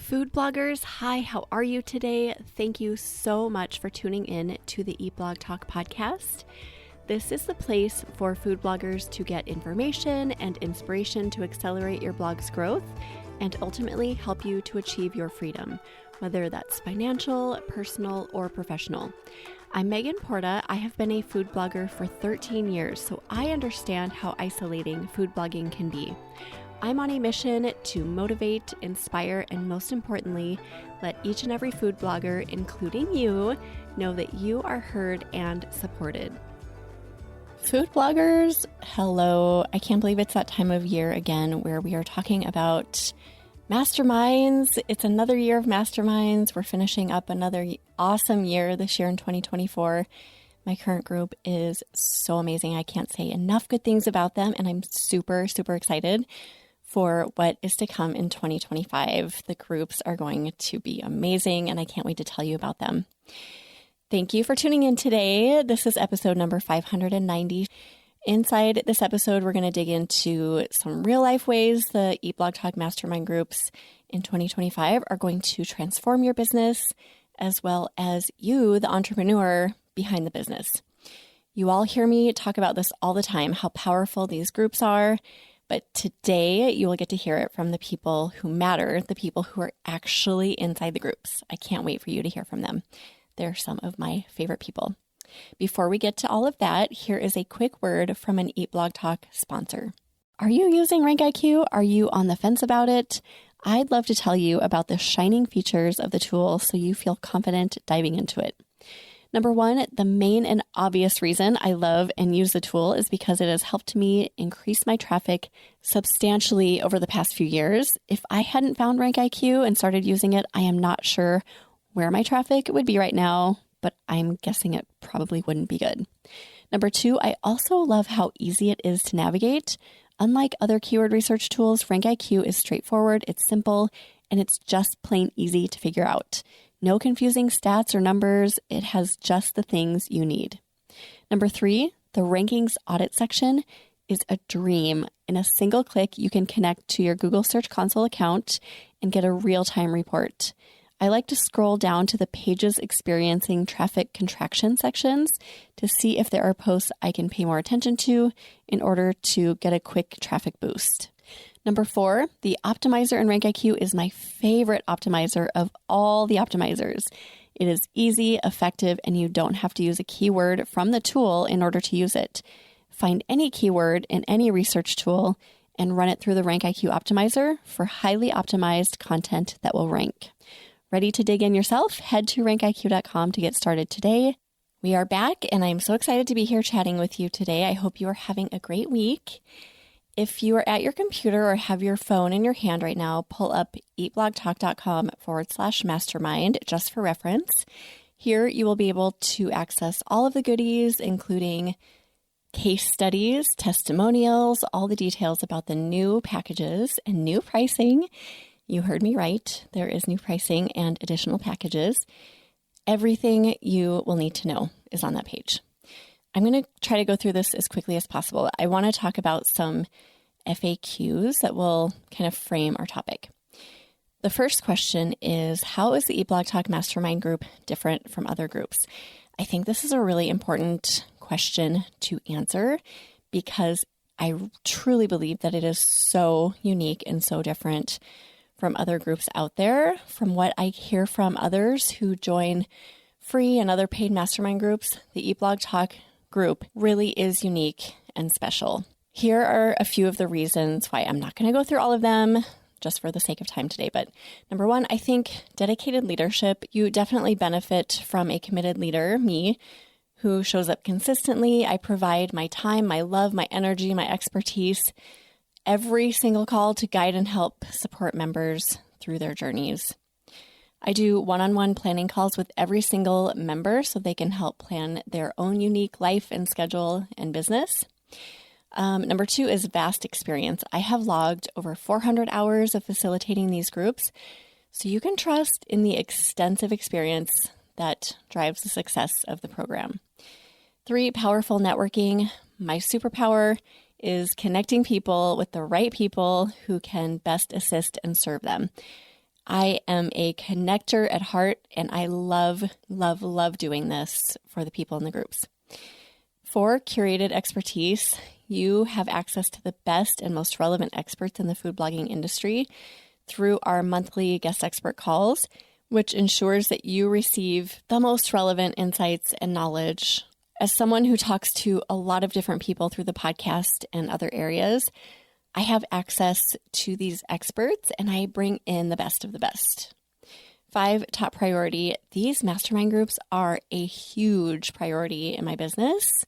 Food bloggers, hi, how are you today? Thank you so much for tuning in to the Eat Blog Talk podcast. This is the place for food bloggers to get information and inspiration to accelerate your blog's growth and ultimately help you to achieve your freedom, whether that's financial, personal, or professional. I'm Megan Porta. I have been a food blogger for 13 years, so I understand how isolating food blogging can be. I'm on a mission to motivate, inspire, and most importantly, let each and every food blogger, including you, know that you are heard and supported. Food bloggers, hello. I can't believe it's that time of year again where we are talking about masterminds. It's another year of masterminds. We're finishing up another awesome year this year in 2024. My current group is so amazing. I can't say enough good things about them, and I'm super, super excited for what is to come in 2025. The groups are going to be amazing, and I can't wait to tell you about them. Thank you for tuning in today. This is episode number 590. Inside this episode, we're going to dig into some real life ways the Eat Blog Talk Mastermind groups in 2025 are going to transform your business, as well as you, the entrepreneur behind the business. You all hear me talk about this all the time, how powerful these groups are. But today you will get to hear it from the people who matter, the people who are actually inside the groups. I can't wait for you to hear from them. They're some of my favorite people. Before we get to all of that, here is a quick word from an Eat Blog Talk sponsor. Are you using RankIQ? Are you on the fence about it? I'd love to tell you about the shining features of the tool so you feel confident diving into it. Number one, the main and obvious reason I love and use the tool is because it has helped me increase my traffic substantially over the past few years. If I hadn't found RankIQ and started using it, I am not sure where my traffic would be right now, but I'm guessing it probably wouldn't be good. Number two, I also love how easy it is to navigate. Unlike other keyword research tools, RankIQ is straightforward, it's simple, and it's just plain easy to figure out. No confusing stats or numbers. It has just the things you need. Number three, the rankings audit section is a dream. In a single click, you can connect to your Google Search Console account and get a real-time report. I like to scroll down to the pages experiencing traffic contraction sections to see if there are posts I can pay more attention to in order to get a quick traffic boost. Number four, the optimizer in RankIQ is my favorite optimizer of all the optimizers. It is easy, effective, and you don't have to use a keyword from the tool in order to use it. Find any keyword in any research tool and run it through the RankIQ optimizer for highly optimized content that will rank. Ready to dig in yourself? Head to rankiq.com to get started today. We are back, and I'm so excited to be here chatting with you today. I hope you are having a great week. If you are at your computer or have your phone in your hand right now, pull up eatblogtalk.com/mastermind just for reference. Here you will be able to access all of the goodies, including case studies, testimonials, all the details about the new packages and new pricing. You heard me right. There is new pricing and additional packages. Everything you will need to know is on that page. I'm going to try to go through this as quickly as possible. I want to talk about some FAQs that will kind of frame our topic. The first question is, how is the Eat Blog Talk Mastermind group different from other groups? I think this is a really important question to answer because I truly believe that it is so unique and so different from other groups out there. From what I hear from others who join free and other paid mastermind groups, the Eat Blog Talk group really is unique and special. Here are a few of the reasons why. I'm not going to go through all of them just for the sake of time today. But number one, I think dedicated leadership. You definitely benefit from a committed leader, me, who shows up consistently. I provide my time, my love, my energy, my expertise, every single call to guide and help support members through their journeys. I do one-on-one planning calls with every single member so they can help plan their own unique life and schedule and business. Number two is vast experience. I have logged over 400 hours of facilitating these groups, so you can trust in the extensive experience that drives the success of the program. Three, powerful networking. My superpower is connecting people with the right people who can best assist and serve them. I am a connector at heart, and I love, love, love doing this for the people in the groups. For curated expertise, you have access to the best and most relevant experts in the food blogging industry through our monthly guest expert calls, which ensures that you receive the most relevant insights and knowledge. As someone who talks to a lot of different people through the podcast and other areas, I have access to these experts and I bring in the best of the best. 5, top priority. These mastermind groups are a huge priority in my business.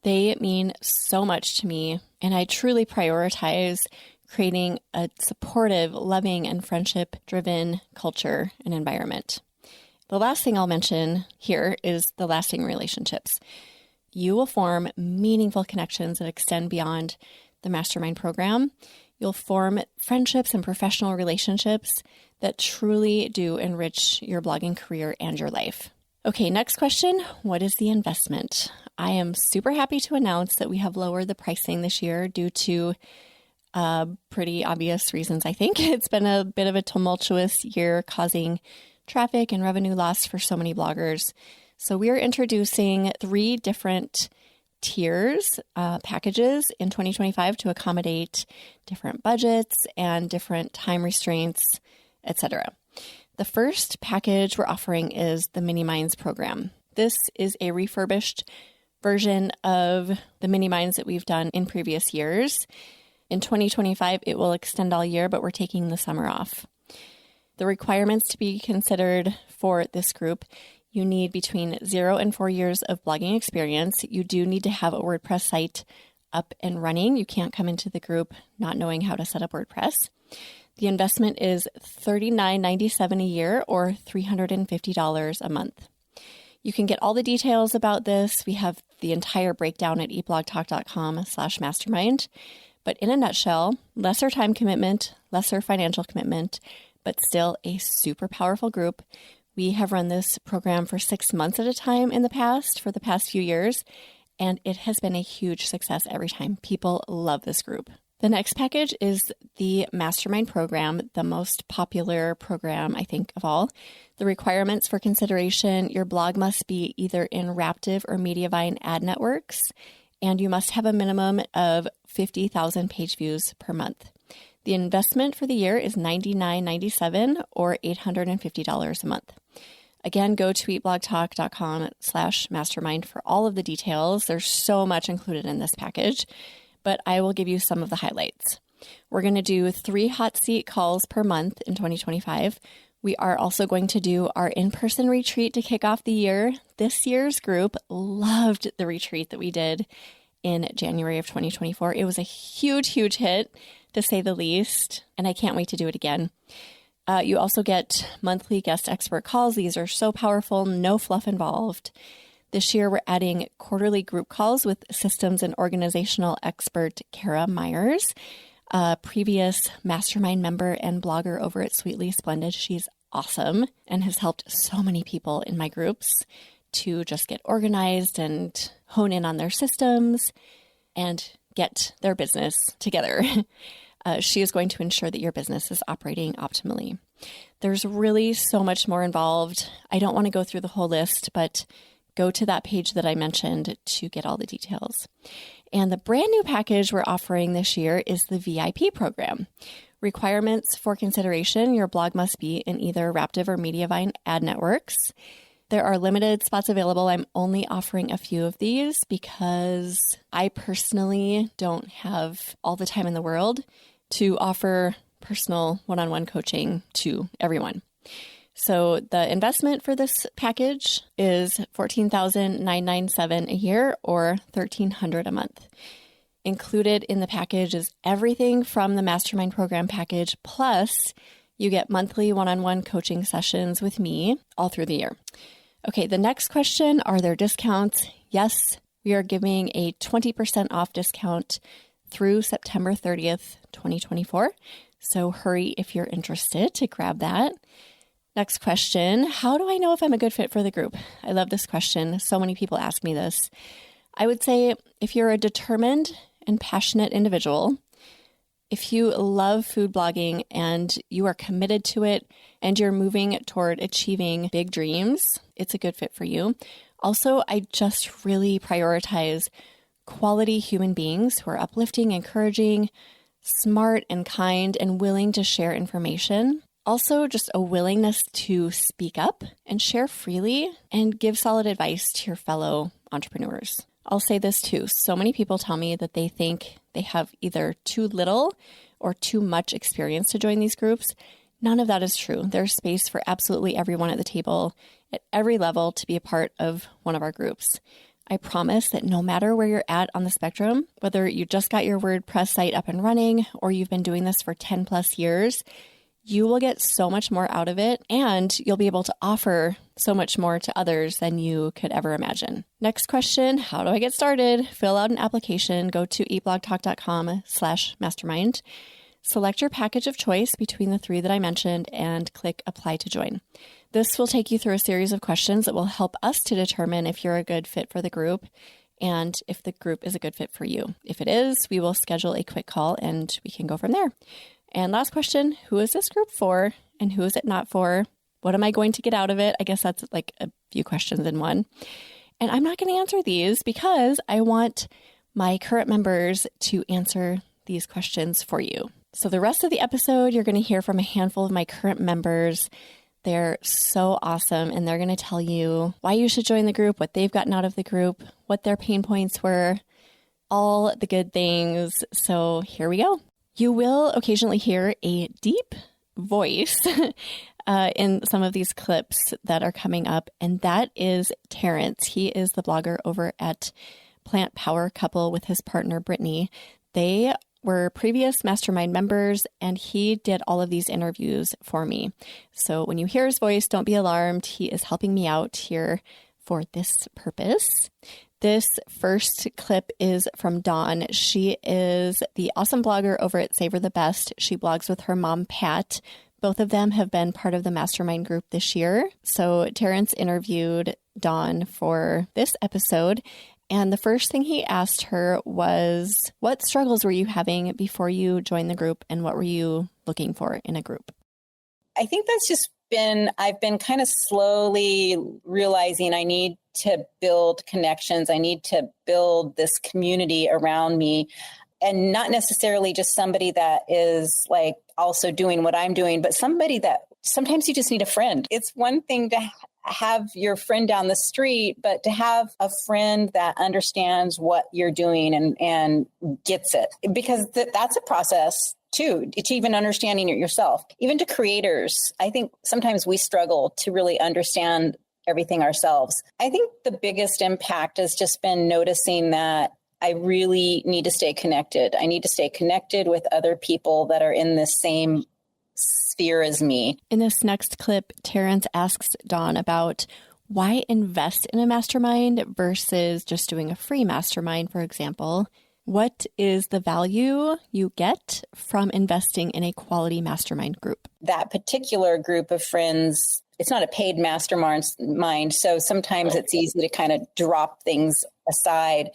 They mean so much to me, and I truly prioritize creating a supportive, loving, and friendship-driven culture and environment. The last thing I'll mention here is the lasting relationships. You will form meaningful connections that extend beyond the mastermind program. You'll form friendships and professional relationships that truly do enrich your blogging career and your life. Okay, next question. What is the investment? I am super happy to announce that we have lowered the pricing this year due to pretty obvious reasons, I think. It's been a bit of a tumultuous year causing traffic and revenue loss for so many bloggers. So we are introducing 3 different tiers, packages in 2025 to accommodate different budgets and different time restraints, etc. The first package we're offering is the Mini Minds program. This is a refurbished version of the Mini Minds that we've done in previous years. In 2025, it will extend all year, but we're taking the summer off. The requirements to be considered for this group: you need between 0 and 4 years of blogging experience. You do need to have a WordPress site up and running. You can't come into the group not knowing how to set up WordPress. The investment is $39.97 a year or $350 a month. You can get all the details about this. We have the entire breakdown at eatblogtalk.com/mastermind. But in a nutshell, lesser time commitment, lesser financial commitment, but still a super powerful group. We have run this program for 6 months at a time in the past, for the past few years, and it has been a huge success every time. People love this group. The next package is the Mastermind program, the most popular program, I think, of all. The requirements for consideration: your blog must be either in Raptive or Mediavine ad networks, and you must have a minimum of 50,000 page views per month. The investment for the year is $99.97 or $850 a month. Again, go to eatblogtalk.com/mastermind for all of the details. There's so much included in this package, but I will give you some of the highlights. We're going to do 3 hot seat calls per month in 2025. We are also going to do our in-person retreat to kick off the year. This year's group loved the retreat that we did in January of 2024. It was a huge, huge hit, to say the least, and I can't wait to do it again. You also get monthly guest expert calls. These are so powerful, no fluff involved. This year, we're adding quarterly group calls with systems and organizational expert Kara Myers, a previous mastermind member and blogger over at Sweetly Splendid. She's awesome and has helped so many people in my groups to just get organized and hone in on their systems and get their business together. She is going to ensure that your business is operating optimally. There's really so much more involved. I don't want to go through the whole list, but go to that page that I mentioned to get all the details. And the brand new package we're offering this year is the VIP program. Requirements for consideration: your blog must be in either Raptive or Mediavine ad networks. There are limited spots available. I'm only offering a few of these because I personally don't have all the time in the world to offer personal one-on-one coaching to everyone. So the investment for this package is $14,997 a year or $1,300 a month. Included in the package is everything from the Mastermind program package, plus you get monthly one-on-one coaching sessions with me all through the year. Okay, the next question: are there discounts? Yes, we are giving a 20% off discount through September 30th, 2024. So hurry if you're interested to grab that. Next question: how do I know if I'm a good fit for the group? I love this question. So many people ask me this. I would say if you're a determined and passionate individual, If you love food blogging and you are committed to it and you're moving toward achieving big dreams, it's a good fit for you. Also, I just really prioritize quality human beings who are uplifting, encouraging, smart and kind, and willing to share information. Also, just a willingness to speak up and share freely and give solid advice to your fellow entrepreneurs. I'll say this too. So many people tell me that they think they have either too little or too much experience to join these groups. None of that is true. There's space for absolutely everyone at the table at every level to be a part of one of our groups. I promise that no matter where you're at on the spectrum, whether you just got your WordPress site up and running or you've been doing this for 10 plus years, you will get so much more out of it and you'll be able to offer so much more to others than you could ever imagine. Next question, how do I get started? Fill out an application, go to eatblogtalk.com/mastermind. Select your package of choice between the 3 that I mentioned and click apply to join. This will take you through a series of questions that will help us to determine if you're a good fit for the group and if the group is a good fit for you. If it is, we will schedule a quick call and we can go from there. And last question, who is this group for and who is it not for? What am I going to get out of it? I guess that's like a few questions in one. And I'm not going to answer these because I want my current members to answer these questions for you. So the rest of the episode, you're going to hear from a handful of my current members. They're so awesome, and they're going to tell you why you should join the group, what they've gotten out of the group, what their pain points were, all the good things. So here we go. You will occasionally hear a deep voice in some of these clips that are coming up, and that is Terrence. He is the blogger over at Plant Power Couple with his partner, Brittany. They were previous mastermind members, and he did all of these interviews for me. So when you hear his voice, don't be alarmed. He is helping me out here for this purpose. This first clip is from Dawn. She is the awesome blogger over at Savor the Best. She blogs with her mom, Pat. Both of them have been part of the mastermind group this year. So Terrence interviewed Dawn for this episode. And the first thing he asked her was, what struggles were you having before you joined the group and what were you looking for in a group? I think I've been kind of slowly realizing I need to build connections. I need to build this community around me, and not necessarily just somebody that is like also doing what I'm doing, but somebody that sometimes you just need a friend. It's one thing to have your friend down the street, but to have a friend that understands what you're doing and gets it, because that's a process too. It's even understanding it yourself. Even to creators, I think sometimes we struggle to really understand everything ourselves. I think the biggest impact has just been noticing that I really need to stay connected. I need to stay connected with other people that are in the same sphere as me. In this next clip, Terrence asks Dawn about why invest in a mastermind versus just doing a free mastermind, for example. What is the value you get from investing in a quality mastermind group? That particular group of friends, it's not a paid mastermind, so sometimes it's easy to kind of drop things aside.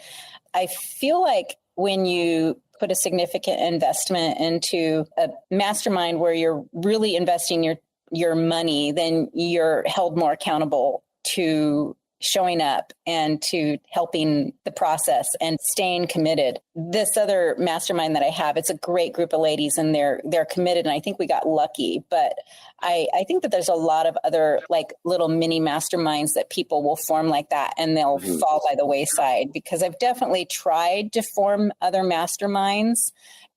I feel like when you put a significant investment into a mastermind where you're really investing your money, then you're held more accountable to showing up and to helping the process and staying committed. This other mastermind that I have, it's a great group of ladies and they're committed. And I think we got lucky, but I think that there's a lot of other like little mini masterminds that people will form like that and they'll fall by the wayside, because I've definitely tried to form other masterminds.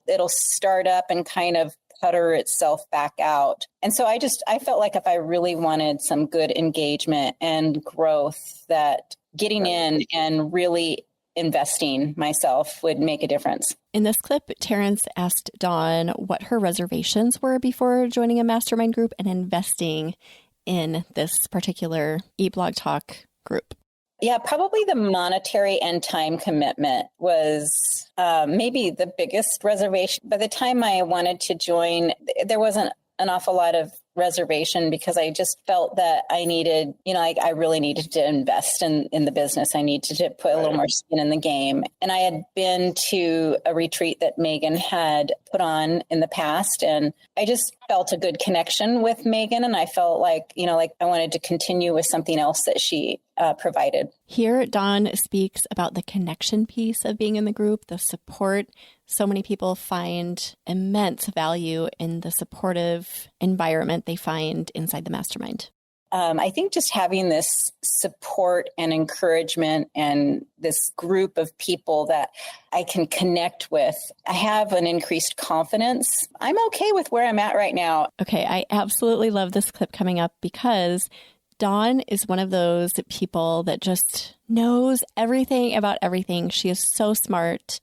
It'll start up and kind of putter itself back out. And so I felt like if I really wanted some good engagement and growth, that getting in and really investing myself would make a difference. In this clip, Terrence asked Dawn what her reservations were before joining a mastermind group and investing in this particular Eat Blog Talk group. Yeah, probably the monetary and time commitment was maybe the biggest reservation. By the time I wanted to join, there wasn't an awful lot of reservation because I just felt that I needed, I really needed to invest in the business. I needed to put a little more skin in the game. And I had been to a retreat that Megan had put on in the past. And I just felt a good connection with Megan. And I felt like, I wanted to continue with something else that she provided. Here, Dawn speaks about the connection piece of being in the group, the support. So many people find immense value in the supportive environment they find inside the mastermind. I think just having this support and encouragement and this group of people that I can connect with, I have an increased confidence. I'm okay with where I'm at right now. Okay, I absolutely love this clip coming up because Dawn is one of those people that just knows everything about everything. She is so smart.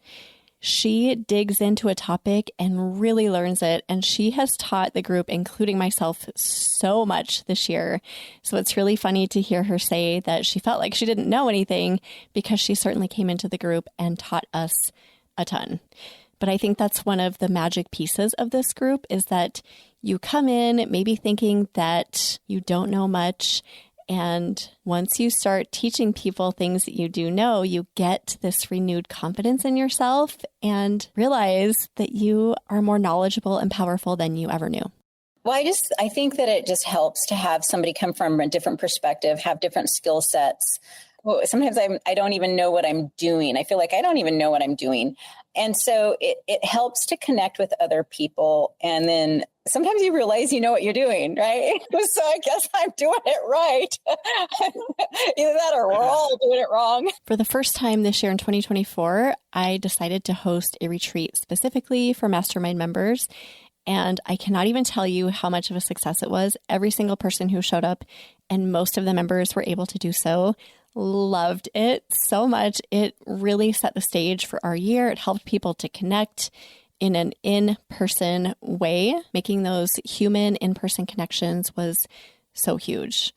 She digs into a topic and really learns it. And she has taught the group, including myself, so much this year. So it's really funny to hear her say that she felt like she didn't know anything because she certainly came into the group and taught us a ton. But I think that's one of the magic pieces of this group is that you come in maybe thinking that you don't know much. And once you start teaching people things that you do know, you get this renewed confidence in yourself and realize that you are more knowledgeable and powerful than you ever knew. Well, I think that it just helps to have somebody come from a different perspective, have different skill sets. Well, sometimes I don't even know what I'm doing. I feel like I don't even know what I'm doing. And so it helps to connect with other people. And then sometimes you realize you know what you're doing, right? So I guess I'm doing it right. Either that or we're all doing it wrong. For the first time this year in 2024, I decided to host a retreat specifically for mastermind members. And I cannot even tell you how much of a success it was. Every single person who showed up, and most of the members were able to do so, loved it so much. It really set the stage for our year. It helped people to connect in an in-person way. Making those human in-person connections was so huge.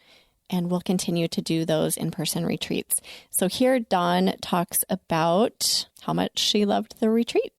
And we'll continue to do those in-person retreats. So here, Dawn talks about how much she loved the retreat.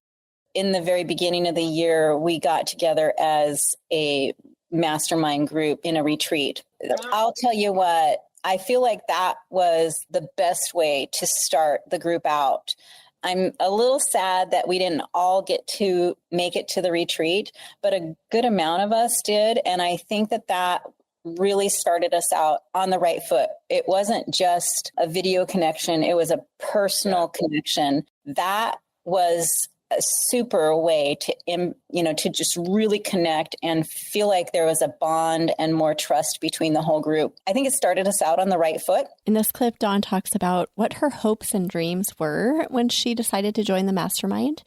In the very beginning of the year, we got together as a mastermind group in a retreat. I'll tell you what, I feel like that was the best way to start the group out. I'm a little sad that we didn't all get to make it to the retreat, but a good amount of us did. And I think that really started us out on the right foot. It wasn't just a video connection. It was a personal connection. That was a super way to just really connect and feel like there was a bond and more trust between the whole group. I think it started us out on the right foot. In this clip, Dawn talks about what her hopes and dreams were when she decided to join the mastermind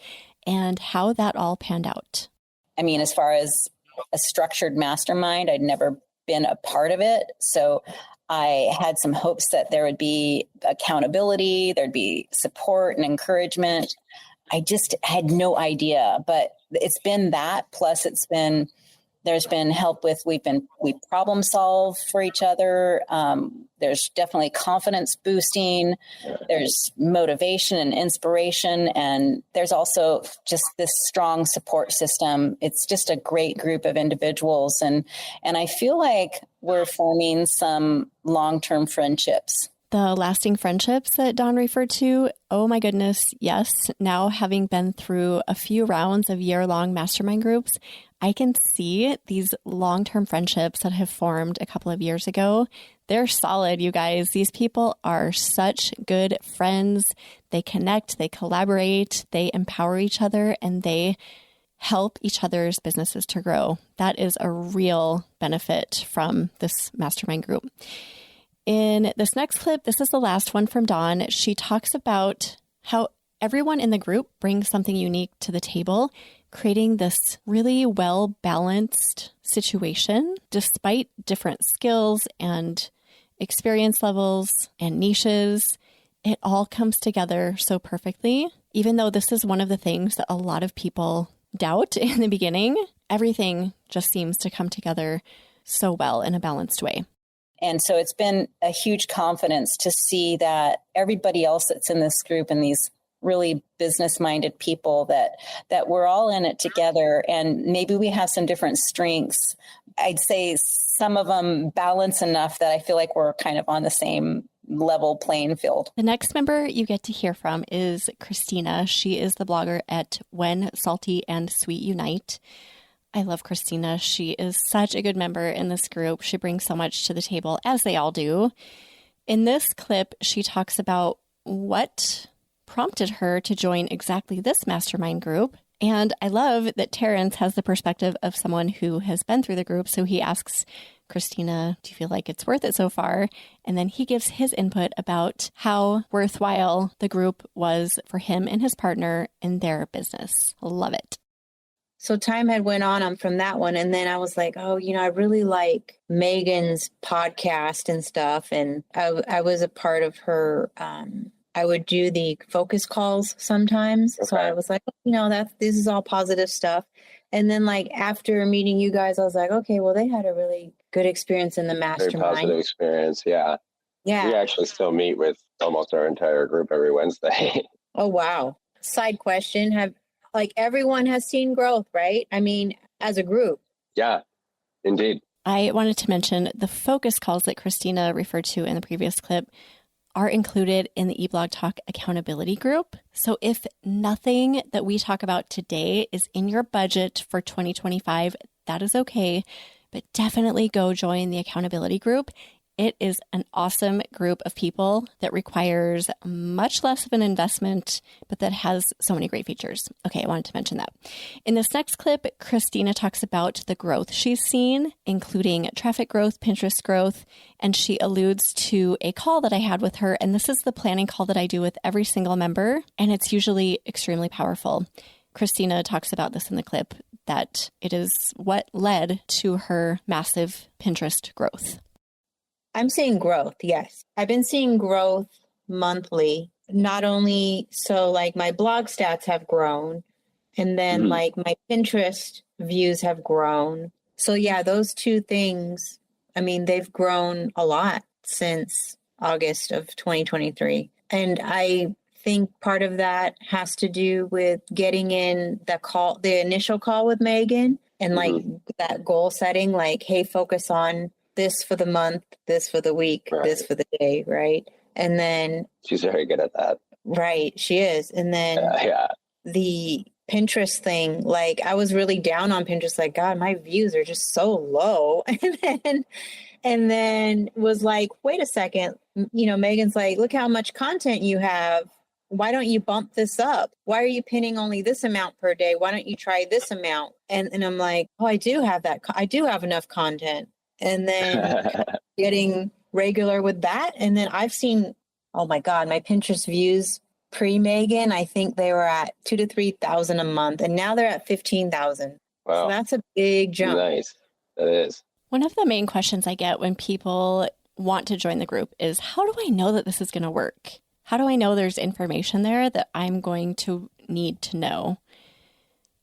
and how that all panned out. I mean, as far as a structured mastermind, I'd never been a part of it. So I had some hopes that there would be accountability, there'd be support and encouragement. I just had no idea, but it's been that. Plus there's been help with, we problem solve for each other. There's definitely confidence boosting. There's motivation and inspiration. And there's also just this strong support system. It's just a great group of individuals. And I feel like we're forming some long-term friendships. The lasting friendships that Dawn referred to, oh my goodness, yes. Now, having been through a few rounds of year-long mastermind groups, I can see these long-term friendships that have formed a couple of years ago. They're solid, you guys. These people are such good friends. They connect, they collaborate, they empower each other, and they help each other's businesses to grow. That is a real benefit from this mastermind group. In this next clip, this is the last one from Dawn. She talks about how everyone in the group brings something unique to the table, creating this really well-balanced situation despite different skills and experience levels and niches. It all comes together so perfectly. Even though this is one of the things that a lot of people doubt in the beginning, everything just seems to come together so well in a balanced way. And so it's been a huge confidence to see that everybody else that's in this group and these really business-minded people that we're all in it together, and maybe we have some different strengths. I'd say some of them balance enough that I feel like we're kind of on the same level playing field. The next member you get to hear from is Christina. She is the blogger at When Salty and Sweet Unite. I love Christina. She is such a good member in this group. She brings so much to the table, as they all do. In this clip, she talks about what prompted her to join exactly this mastermind group. And I love that Terrence has the perspective of someone who has been through the group. So he asks Christina, do you feel like it's worth it so far? And then he gives his input about how worthwhile the group was for him and his partner in their business. Love it. So time had went on from that one. And then I was like, oh, I really like Megan's podcast and stuff. And I was a part of her. I would do the focus calls sometimes. Okay. So I was like, this is all positive stuff. And then after meeting you guys, I was like, okay, well, they had a really good experience in the mastermind. Very positive experience. Yeah. Yeah. We actually still meet with almost our entire group every Wednesday. Oh, wow. Side question. Everyone has seen growth, right? I mean, as a group. Yeah, indeed. I wanted to mention the focus calls that Christina referred to in the previous clip are included in the Eat Blog Talk accountability group. So if nothing that we talk about today is in your budget for 2025, that is okay, but definitely go join the accountability group. It is an awesome group of people that requires much less of an investment, but that has so many great features. Okay, I wanted to mention that. In this next clip, Christina talks about the growth she's seen, including traffic growth, Pinterest growth, and she alludes to a call that I had with her. And this is the planning call that I do with every single member, and it's usually extremely powerful. Christina talks about this in the clip, that it is what led to her massive Pinterest growth. I'm seeing growth. Yes. I've been seeing growth monthly, not only so my blog stats have grown, and then my Pinterest views have grown. So yeah, those two things, I mean, they've grown a lot since August of 2023. And I think part of that has to do with getting in the initial call with Megan, and that goal setting, hey, focus on this for the month, this for the week, right, this for the day, right? And then she's very good at that. Right, she is. And then the Pinterest thing, I was really down on Pinterest, God, my views are just so low. And then was wait a second, Megan's look how much content you have. Why don't you bump this up? Why are you pinning only this amount per day? Why don't you try this amount? And I'm like, oh, I do have that. I do have enough content. And then getting regular with that. And then I've seen, oh my God, my Pinterest views pre-Megan, I think they were at 2,000 to 3,000 a month. And now they're at 15,000. Wow. So that's a big jump. Nice. That is. One of the main questions I get when people want to join the group is, how do I know that this is going to work? How do I know there's information there that I'm going to need to know?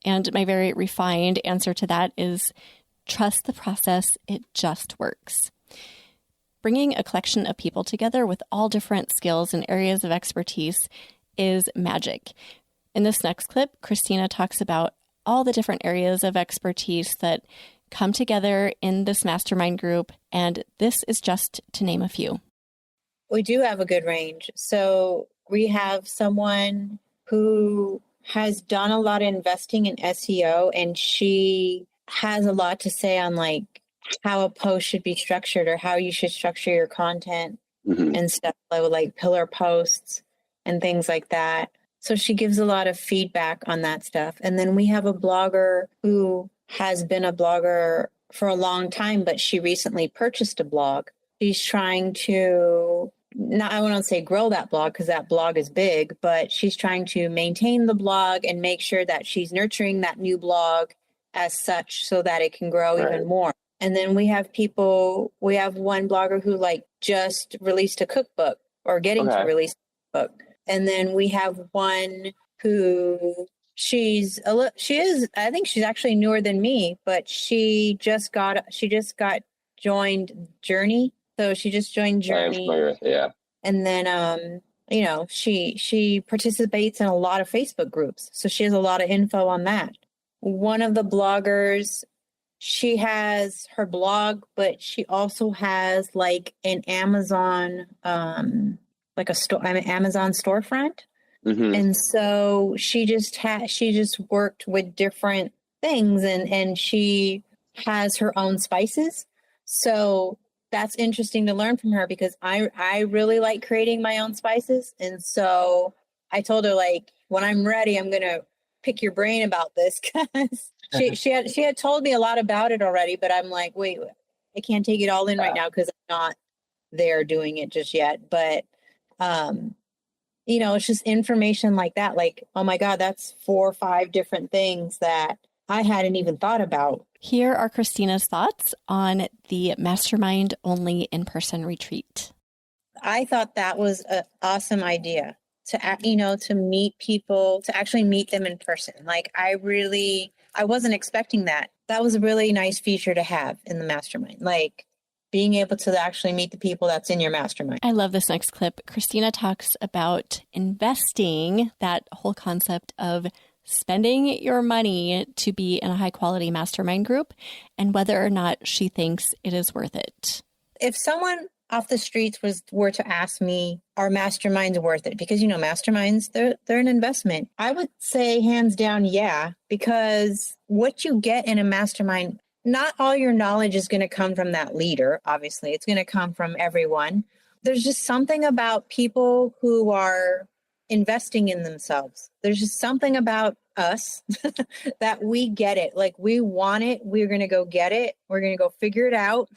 And my very refined answer to that is, trust the process. It just works. Bringing a collection of people together with all different skills and areas of expertise is magic. In this next clip, Christina talks about all the different areas of expertise that come together in this mastermind group, and this is just to name a few. We do have a good range. So we have someone who has done a lot of investing in SEO, and she has a lot to say on how a post should be structured or how you should structure your content and stuff, like pillar posts and things like that. So she gives a lot of feedback on that stuff. And then we have a blogger who has been a blogger for a long time, but she recently purchased a blog. She's trying to, I won't say grow that blog because that blog is big, but she's trying to maintain the blog and make sure that she's nurturing that new blog as such so that it can grow even more. And then we have one blogger who just released a cookbook or getting to release a cookbook. And then we have one who I think she's actually newer than me, but she just got joined Journey. So she just joined Journey. Yeah. And then she participates in a lot of Facebook groups. So she has a lot of info on that. One of the bloggers, she has her blog, but she also has like an Amazon, Amazon storefront. Mm-hmm. And so she just worked with different things and she has her own spices. So that's interesting to learn from her because I really like creating my own spices. And so I told her, like, when I'm ready, I'm going to pick your brain about this because she had told me a lot about it already, but I'm like, wait, I can't take it all in right now because I'm not there doing it just yet. But, it's just information like that. Like, oh my God, that's 4 or 5 different things that I hadn't even thought about. Here are Christina's thoughts on the mastermind only in-person retreat. I thought that was an awesome idea to meet people, to actually meet them in person. Like I wasn't expecting that. That was a really nice feature to have in the mastermind. Like being able to actually meet the people that's in your mastermind. I love this next clip. Christina talks about investing, that whole concept of spending your money to be in a high quality mastermind group and whether or not she thinks it is worth it. If someone off the streets were to ask me, are masterminds worth it? Because, masterminds, they're an investment. I would say hands down, yeah, because what you get in a mastermind, not all your knowledge is going to come from that leader. Obviously, it's going to come from everyone. There's just something about people who are investing in themselves. There's just something about us that we get it. Like we want it. We're going to go get it. We're going to go figure it out.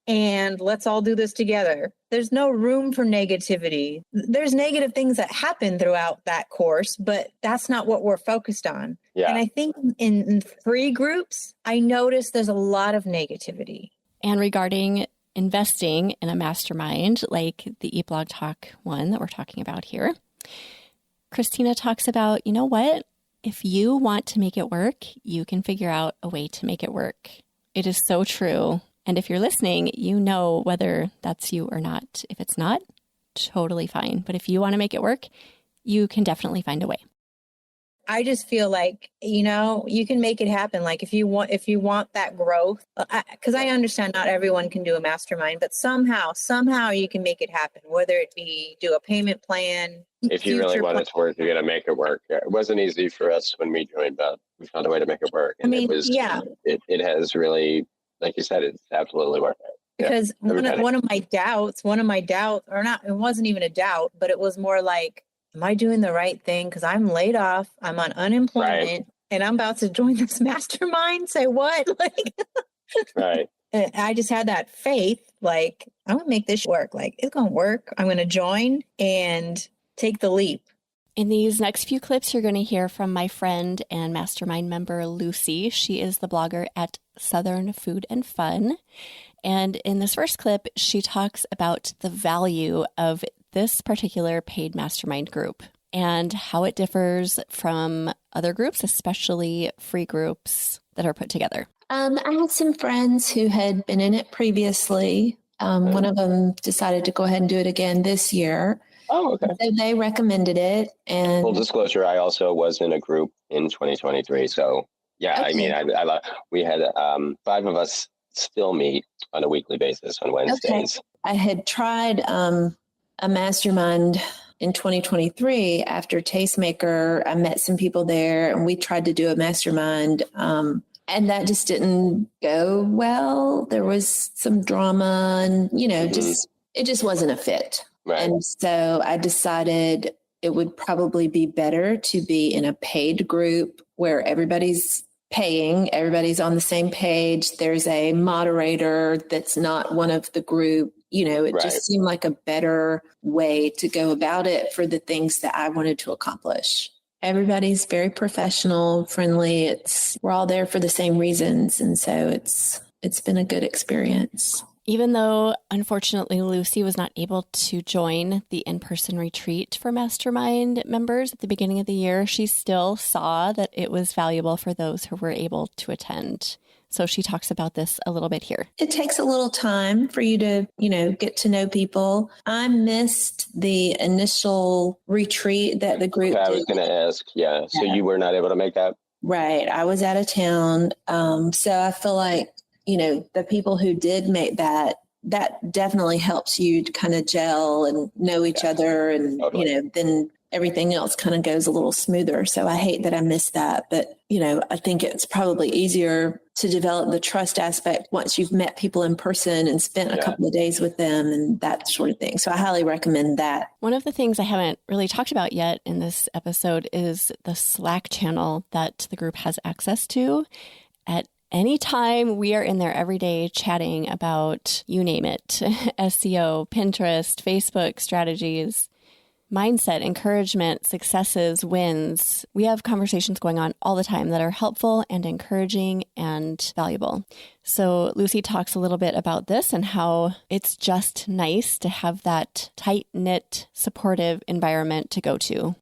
And let's all do this together. There's no room for negativity. There's negative things that happen throughout that course, but that's not what we're focused on. Yeah. And I think in free groups, I noticed there's a lot of negativity. And regarding investing in a mastermind, like the Eat Blog Talk one that we're talking about here, Christina talks about, you know what? If you want to make it work, you can figure out a way to make it work. It is so true. And if you're listening, you know whether that's you or not. If it's not, totally fine. But if you want to make it work, you can definitely find a way. I just feel like, you can make it happen. Like if you want that growth, because I understand not everyone can do a mastermind, but somehow you can make it happen, whether it be do a payment plan. If you really want it to work, you're going to make it work. It wasn't easy for us when we joined, but we found a way to make it work. And it has really, like you said, it's absolutely worked out. Because one of my doubts, or not, it wasn't even a doubt, but it was more like, am I doing the right thing? Because I'm laid off, I'm on unemployment, and I'm about to join this mastermind. Say what? Right. And I just had that faith, like, I'm going to make this work. Like, it's going to work. I'm going to join and take the leap. In these next few clips, you're going to hear from my friend and mastermind member, Lucy. She is the blogger at Southern Food and Fun. And in this first clip, she talks about the value of this particular paid mastermind group and how it differs from other groups, especially free groups that are put together. I had some friends who had been in it previously. One of them decided to go ahead and do it again this year. Oh, okay. So they recommended it. And full disclosure, I also was in a group in 2023. So yeah, okay. I mean, we had 5 of us still meet on a weekly basis on Wednesdays. Okay. I had tried a mastermind in 2023 after Tastemaker. I met some people there and we tried to do a mastermind. And that just didn't go well. There was some drama and, it just wasn't a fit. Right. And so I decided it would probably be better to be in a paid group where everybody's paying, everybody's on the same page. There's a moderator that's not one of the group. It just seemed like a better way to go about it for the things that I wanted to accomplish. Everybody's very professional, friendly. We're all there for the same reasons. And so it's been a good experience. Even though, unfortunately, Lucy was not able to join the in-person retreat for mastermind members at the beginning of the year, she still saw that it was valuable for those who were able to attend. So she talks about this a little bit here. It takes a little time for you to, get to know people. I missed the initial retreat that the group did. I was going to ask. Yeah. So you were not able to make that? Right. I was out of town. So I feel like, the people who did make that definitely helps you to kind of gel and know each other. And, then everything else kind of goes a little smoother. So I hate that I missed that. But, I think it's probably easier to develop the trust aspect once you've met people in person and spent a couple of days with them and that sort of thing. So I highly recommend that. One of the things I haven't really talked about yet in this episode is the Slack channel that the group has access to. At any time, we are in there every day chatting about, you name it, SEO, Pinterest, Facebook strategies, mindset, encouragement, successes, wins. We have conversations going on all the time that are helpful and encouraging and valuable. So Lucy talks a little bit about this and how it's just nice to have that tight-knit, supportive environment to go to.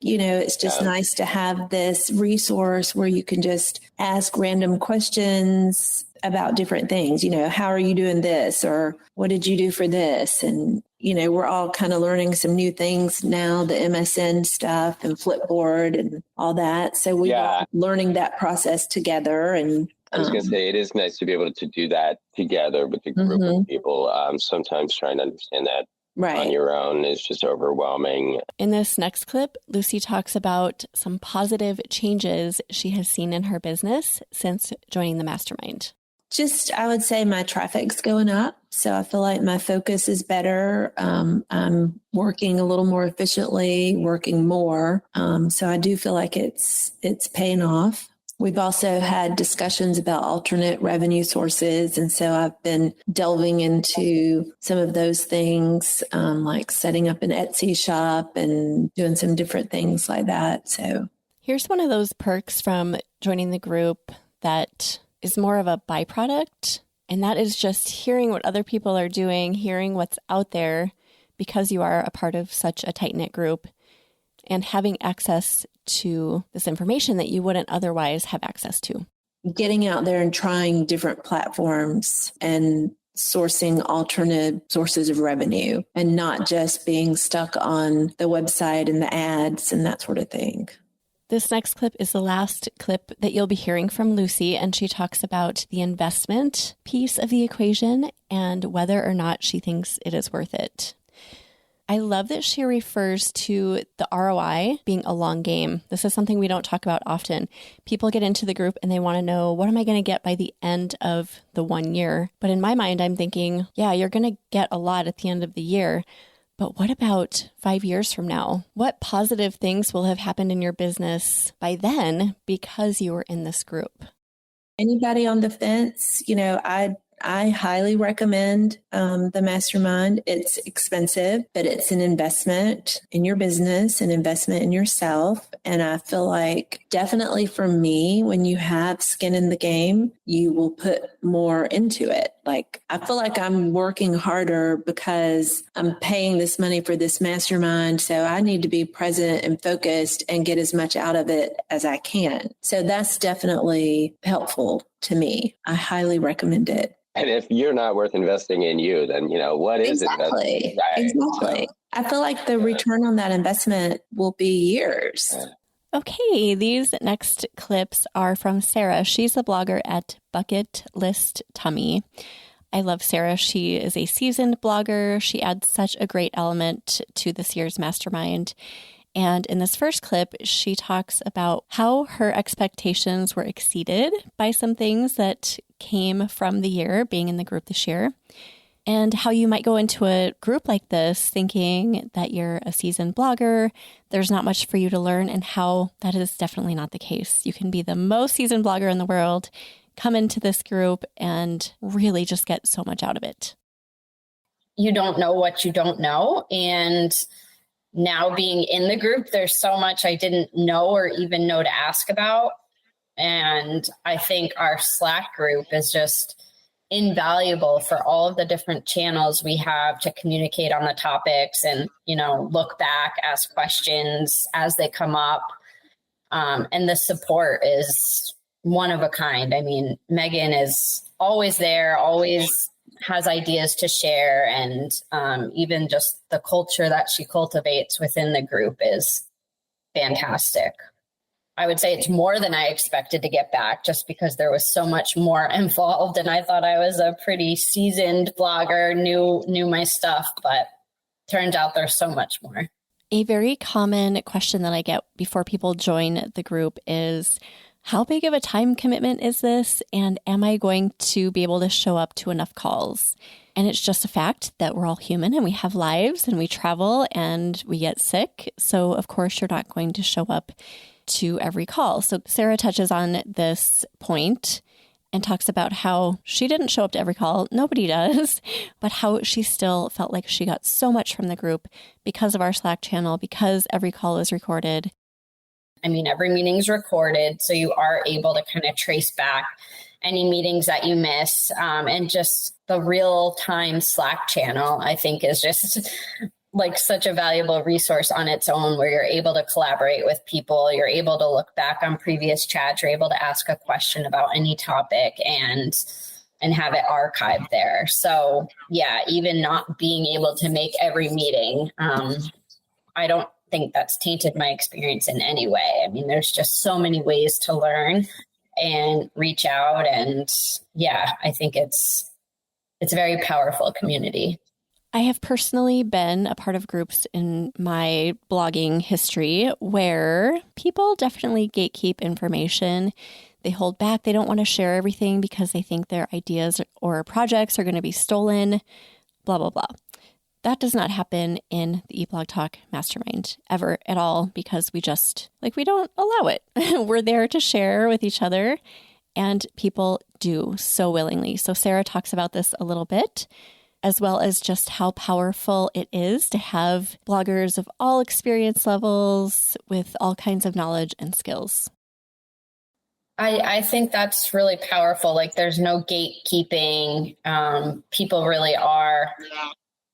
It's just nice to have this resource where you can just ask random questions about different things. How are you doing this? Or what did you do for this? And, we're all kind of learning some new things now, the MSN stuff and Flipboard and all that. So we're all learning that process together. And I was going to say, it is nice to be able to do that together with a group of people. Sometimes trying to understand that on your own is just overwhelming. In this next clip, Lucy talks about some positive changes she has seen in her business since joining the mastermind. I would say my traffic's going up. So I feel like my focus is better. I'm working a little more efficiently, working more. So I do feel like it's paying off. We've also had discussions about alternate revenue sources. And so I've been delving into some of those things, like setting up an Etsy shop and doing some different things like that. So here's one of those perks from joining the group that is more of a byproduct. And that is just hearing what other people are doing, hearing what's out there because you are a part of such a tight-knit group and having access to this information that you wouldn't otherwise have access to. Getting out there and trying different platforms and sourcing alternate sources of revenue and not just being stuck on the website and the ads and that sort of thing. This next clip is the last clip that you'll be hearing from Lucy, and she talks about the investment piece of the equation and whether or not she thinks it is worth it. I love that she refers to the ROI being a long game. This is something we don't talk about often. People get into the group and they want to know, what am I going to get by the end of the 1 year? But in my mind, I'm thinking, yeah, you're going to get a lot at the end of the year. But what about 5 years from now? What positive things will have happened in your business by then because you were in this group? Anybody on the fence, I highly recommend the mastermind. It's expensive, but it's an investment in your business, an investment in yourself. And I feel like definitely for me, when you have skin in the game, you will put more into it. Like, I feel like I'm working harder because I'm paying this money for this mastermind. So I need to be present and focused and get as much out of it as I can. So that's definitely helpful to me. I highly recommend it. And if you're not worth investing in you, then, what is investing? Exactly. I feel like the return on that investment will be years. Okay, these next clips are from Sarah. She's a blogger at Bucket List Tummy. I love Sarah. She is a seasoned blogger. She adds such a great element to this year's mastermind. And in this first clip, she talks about how her expectations were exceeded by some things that came from the year, being in the group this year, and how you might go into a group like this thinking that you're a seasoned blogger, there's not much for you to learn, and how that is definitely not the case. You can be the most seasoned blogger in the world, come into this group, and really just get so much out of it. You don't know what you don't know, and now being in the group, there's so much I didn't know or even know to ask about. And I think our Slack group is just invaluable for all of the different channels we have to communicate on the topics and, look back, ask questions as they come up. And the support is one of a kind. I mean, Megan is always there, always has ideas to share. And even just the culture that she cultivates within the group is fantastic. I would say it's more than I expected to get back, just because there was so much more involved. And I thought I was a pretty seasoned blogger, knew my stuff, but turns out there's so much more. A very common question that I get before people join the group is, how big of a time commitment is this? And am I going to be able to show up to enough calls? And it's just a fact that we're all human and we have lives and we travel and we get sick. So of course, you're not going to show up to every call. So Sarah touches on this point and talks about how she didn't show up to every call. Nobody does, but how she still felt like she got so much from the group because of our Slack channel, because every call is recorded. I mean, every meeting's recorded, so you are able to kind of trace back any meetings that you miss. And just the real-time Slack channel, I think, is just like such a valuable resource on its own, where you're able to collaborate with people. You're able to look back on previous chats. You're able to ask a question about any topic and have it archived there. So yeah, even not being able to make every meeting, I don't think that's tainted my experience in any way. I mean, there's just so many ways to learn and reach out. And yeah, I think it's a very powerful community. I have personally been a part of groups in my blogging history where people definitely gatekeep information. They hold back. They don't want to share everything because they think their ideas or projects are going to be stolen, blah, blah, blah. That does not happen in the Eat Blog Talk Mastermind ever at all, because we don't allow it. We're there to share with each other, and people do so willingly. So Sarah talks about this a little bit, as well as just how powerful it is to have bloggers of all experience levels with all kinds of knowledge and skills. I think that's really powerful. Like, there's no gatekeeping. People really are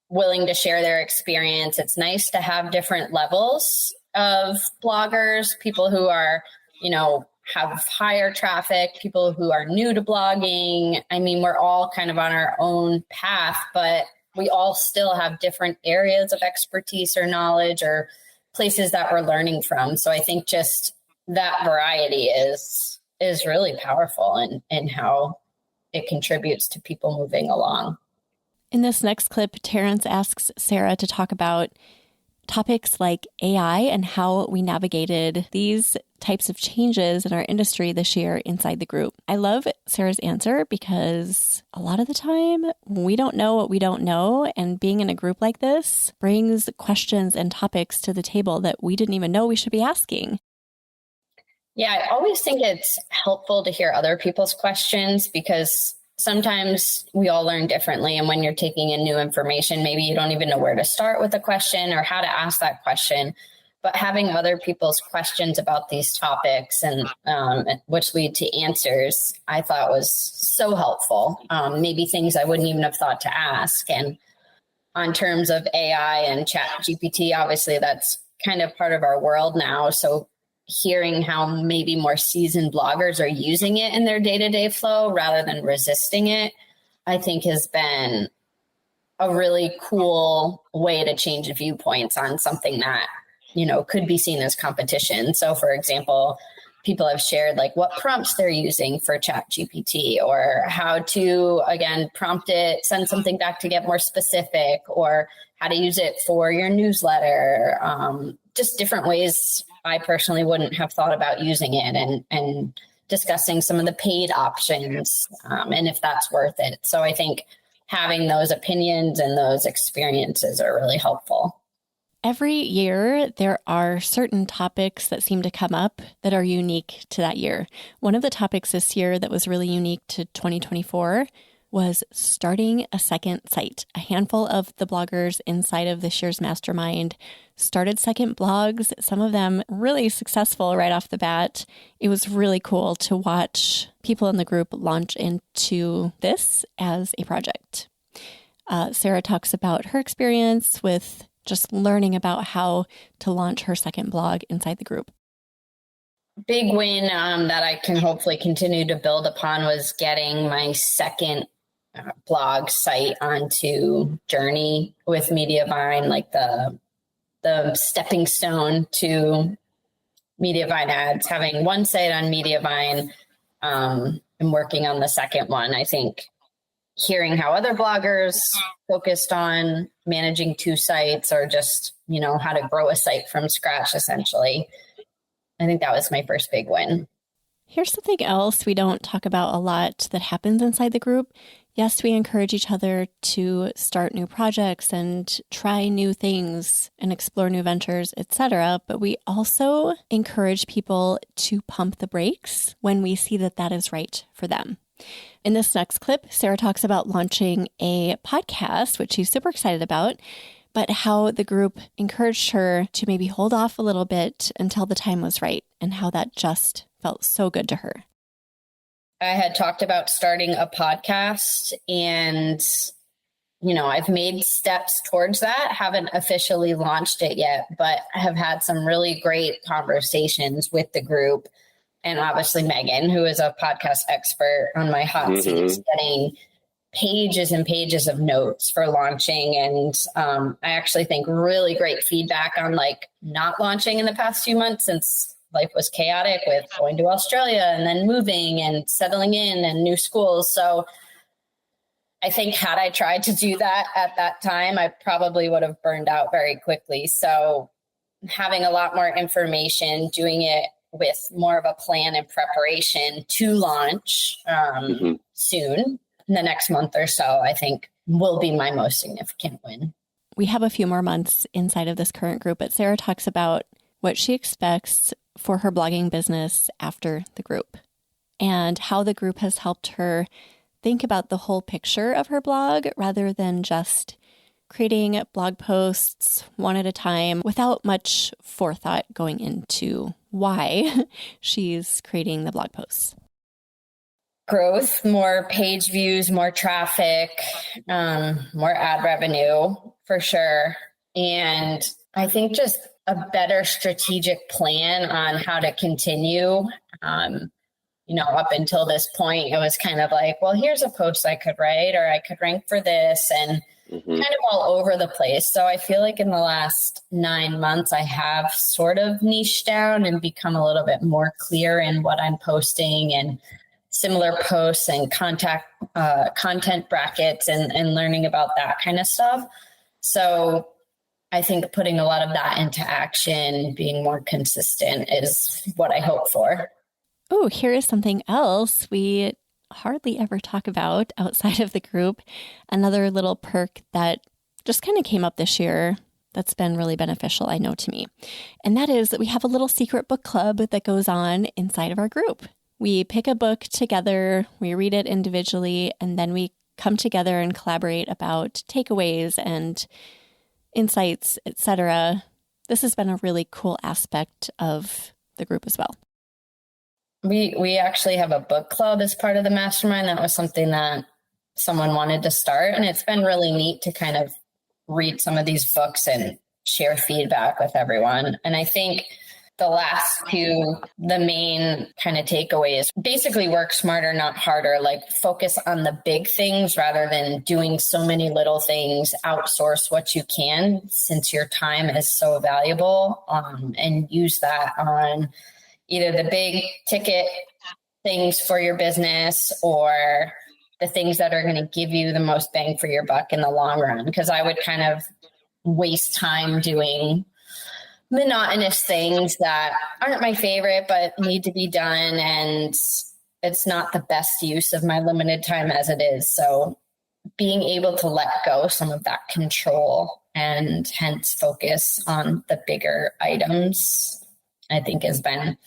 willing to share their experience. It's nice to have different levels of bloggers, people who are, have higher traffic, people who are new to blogging. I mean, we're all kind of on our own path, but we all still have different areas of expertise or knowledge or places that we're learning from. So I think just that variety is really powerful in how it contributes to people moving along. In this next clip, Terrence asks Sarah to talk about topics like AI and how we navigated these types of changes in our industry this year inside the group. I love Sarah's answer because a lot of the time we don't know what we don't know, and being in a group like this brings questions and topics to the table that we didn't even know we should be asking. Yeah, I always think it's helpful to hear other people's questions, because sometimes we all learn differently. And when you're taking in new information, maybe you don't even know where to start with a question or how to ask that question. But having other people's questions about these topics and which lead to answers, I thought was so helpful. Maybe things I wouldn't even have thought to ask. And on terms of AI and Chat GPT, obviously that's kind of part of our world now. So hearing how maybe more seasoned bloggers are using it in their day-to-day flow rather than resisting it, I think has been a really cool way to change viewpoints on something that, could be seen as competition. So for example, people have shared like what prompts they're using for Chat GPT, or how to, again, prompt it, send something back to get more specific, or how to use it for your newsletter. Just different ways I personally wouldn't have thought about using it, and discussing some of the paid options and if that's worth it. So I think having those opinions and those experiences are really helpful. Every year, there are certain topics that seem to come up that are unique to that year. One of the topics this year that was really unique to 2024 was starting a second site. A handful of the bloggers inside of this year's mastermind started second blogs, some of them really successful right off the bat. It was really cool to watch people in the group launch into this as a project. Sarah talks about her experience with just learning about how to launch her second blog inside the group. big win that I can hopefully continue to build upon was getting my second blog site onto Journey with Mediavine, like the stepping stone to Mediavine ads. Having one site on Mediavine and working on the second one, I think hearing how other bloggers focused on managing 2 sites or just, how to grow a site from scratch, essentially. I think that was my first big win. Here's something else we don't talk about a lot that happens inside the group. Yes, we encourage each other to start new projects and try new things and explore new ventures, etc. But we also encourage people to pump the brakes when we see that that is right for them. In this next clip, Sarah talks about launching a podcast, which she's super excited about, but how the group encouraged her to maybe hold off a little bit until the time was right, and how that just felt so good to her. I had talked about starting a podcast, and, I've made steps towards that. Haven't officially launched it yet, but I have had some really great conversations with the group. And obviously Megan, who is a podcast expert on my hot seat, is getting pages and pages of notes for launching. And I actually think really great feedback on not launching in the past few months, since life was chaotic with going to Australia and then moving and settling in and new schools. So I think had I tried to do that at that time, I probably would have burned out very quickly. So having a lot more information, doing it with more of a plan and preparation to launch soon, in the next month or so, I think will be my most significant win. We have a few more months inside of this current group, but Sarah talks about what she expects for her blogging business after the group and how the group has helped her think about the whole picture of her blog rather than just creating blog posts one at a time without much forethought going into why she's creating the blog posts. Growth, more page views, more traffic, more ad revenue for sure. And I think just a better strategic plan on how to continue. Up until this point, it was kind of like, well, here's a post I could write, or I could rank for this, and kind of all over the place. So I feel like in the last 9 months, I have sort of niched down and become a little bit more clear in what I'm posting and similar posts and content brackets and learning about that kind of stuff. So I think putting a lot of that into action, being more consistent is what I hope for. Oh, here is something else we hardly ever talk about outside of the group. Another little perk that just kind of came up this year that's been really beneficial, I know, to me. And that is that we have a little secret book club that goes on inside of our group. We pick a book together, we read it individually, and then we come together and collaborate about takeaways and insights, etc. This has been a really cool aspect of the group as well. We actually have a book club as part of the mastermind. That was something that someone wanted to start, and it's been really neat to kind of read some of these books and share feedback with everyone. And I think the last two, the main kind of takeaways, basically work smarter, not harder, like focus on the big things rather than doing so many little things, outsource what you can since your time is so valuable, and use that on either the big ticket things for your business or the things that are going to give you the most bang for your buck in the long run. Because I would kind of waste time doing monotonous things that aren't my favorite, but need to be done. And it's not the best use of my limited time as it is. So being able to let go some of that control and hence focus on the bigger items, I think has been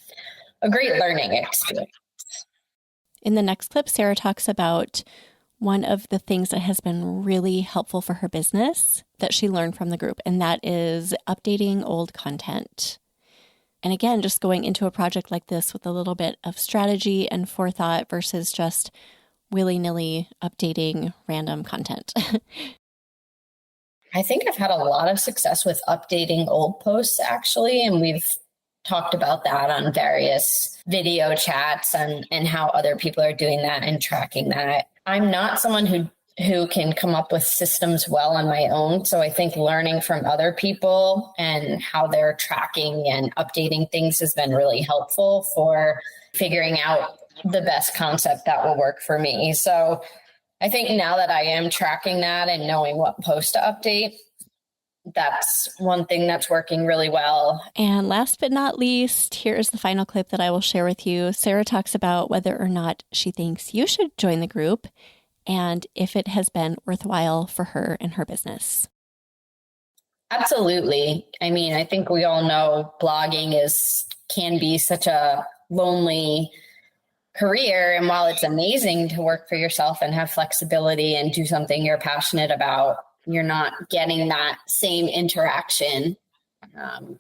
a great learning experience. In the next clip, Sarah talks about one of the things that has been really helpful for her business that she learned from the group, and that is updating old content. And again, just going into a project like this with a little bit of strategy and forethought versus just willy-nilly updating random content. I think I've had a lot of success with updating old posts, actually, and we've talked about that on various video chats and how other people are doing that and tracking that. I'm not someone who can come up with systems well on my own. So I think learning from other people and how they're tracking and updating things has been really helpful for figuring out the best concept that will work for me. So I think now that I am tracking that and knowing what post to update, that's one thing that's working really well. And last but not least, here is the final clip that I will share with you. Sarah talks about whether or not she thinks you should join the group and if it has been worthwhile for her and her business. Absolutely. I mean, I think we all know blogging can be such a lonely career. And while it's amazing to work for yourself and have flexibility and do something you're passionate about, you're not getting that same interaction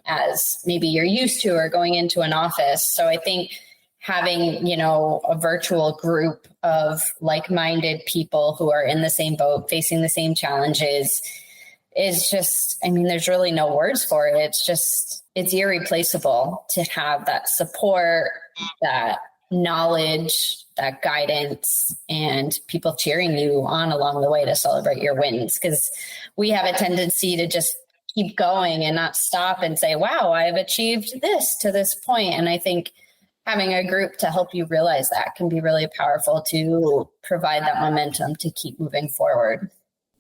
as maybe you're used to or going into an office. So I think having, a virtual group of like-minded people who are in the same boat, facing the same challenges is just, there's really no words for it. It's irreplaceable to have that support, that knowledge, that guidance, and people cheering you on along the way to celebrate your wins. Because we have a tendency to just keep going and not stop and say, wow, I've achieved this to this point. And I think having a group to help you realize that can be really powerful to provide that momentum to keep moving forward.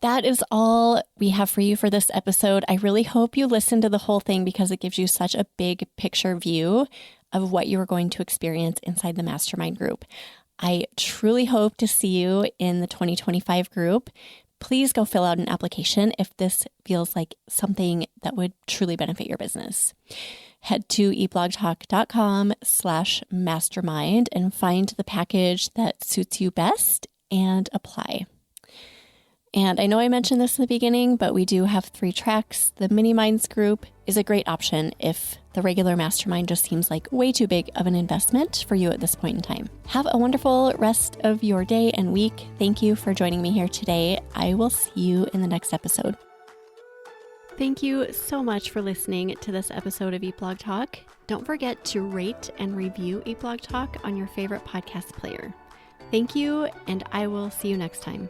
That is all we have for you for this episode. I really hope you listen to the whole thing because it gives you such a big picture view of what you are going to experience inside the mastermind group. I truly hope to see you in the 2025 group. Please go fill out an application if this feels like something that would truly benefit your business. Head to eatblogtalk.com/mastermind and find the package that suits you best and apply. And I know I mentioned this in the beginning, but we do have 3 tracks. The Mini Minds group is a great option if the regular mastermind just seems like way too big of an investment for you at this point in time. Have a wonderful rest of your day and week. Thank you for joining me here today. I will see you in the next episode. Thank you so much for listening to this episode of Eat Blog Talk. Don't forget to rate and review Eat Blog Talk on your favorite podcast player. Thank you, and I will see you next time.